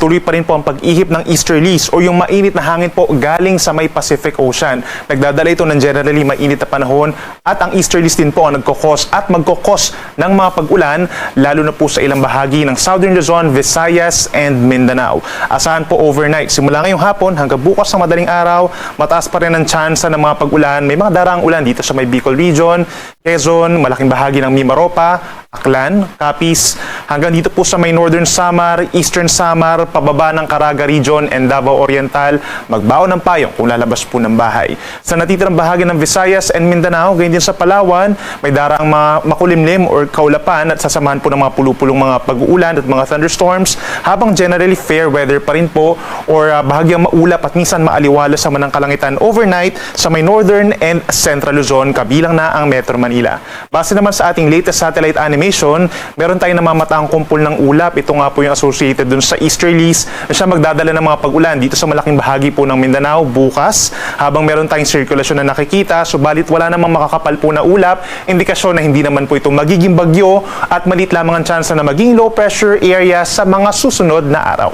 patuloy pa rin po ang pag-ihip ng easterlies o yung mainit na hangin po galing sa may Pacific Ocean. Nagdadala ito ng generally mainit na panahon at ang easterlies din po ang nagkokos at magkokos ng mga pag-ulan lalo na po sa ilang bahagi ng Southern Luzon, Visayas and Mindanao. Asahan po overnight simula ngayong hapon hanggang bukas ng madaling araw, mataas pa rin ang tsansa ng mga pag-ulan. May mga daraang ulan dito sa may Bicol Region, Quezon, malaking bahagi ng Mimaropa, Aklan, Capiz, hanggang dito po sa may Northern Samar, Eastern Samar, pababa ng Caraga Region and Davao Oriental, magbaon ng payong kung lalabas po ng bahay. Sa natitirang bahagi ng Visayas and Mindanao, gayon din sa Palawan, may daraang makulimlim or kaulapan at sasamahan po ng mga pulupulong mga pag-uulan at mga thunderstorms, habang generally fair weather pa rin po or bahagyang maulap at minsan maaliwalas sa manang kalangitan overnight sa may Northern and Central Luzon, kabilang na ang Metro Manila. Base naman sa ating latest satellite animation, meron tayong namamataang kumpol ng ulap. Ito nga po yung associated dun sa easterlies na siya magdadala ng mga pag-ulan dito sa malaking bahagi po ng Mindanao bukas, habang meron tayong sirkulasyon na nakikita, subalit wala namang makakapal po na ulap, indikasyon na hindi naman po ito magiging bagyo at maliit lamang ang tsansa na maging low pressure area sa mga susunod na araw.